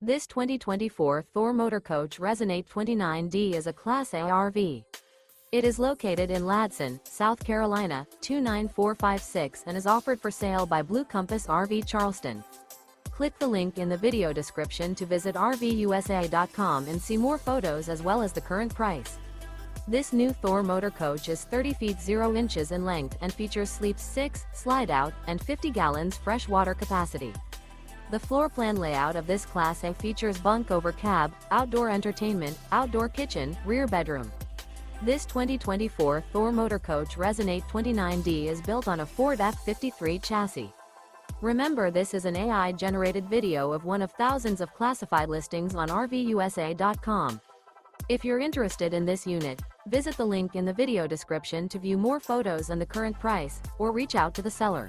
This 2024 Thor Motor Coach Resonate 29D is a Class A RV. It is located in Ladson, South Carolina, 29456 and is offered for sale by Blue Compass RV Charleston. Click the link in the video description to visit RVUSA.com and see more photos as well as the current price. This new Thor Motor Coach is 30 feet 0 inches in length and features sleeps 6, slide-out, and 50 gallons fresh water capacity. The floor plan layout of this Class A features bunk over cab, outdoor entertainment, outdoor kitchen, rear bedroom. This 2024 Thor Motor Coach Resonate 29D is built on a Ford F-53 chassis. Remember, this is an AI-generated video of one of thousands of classified listings on RVUSA.com. If you're interested in this unit, visit the link in the video description to view more photos and the current price, or reach out to the seller.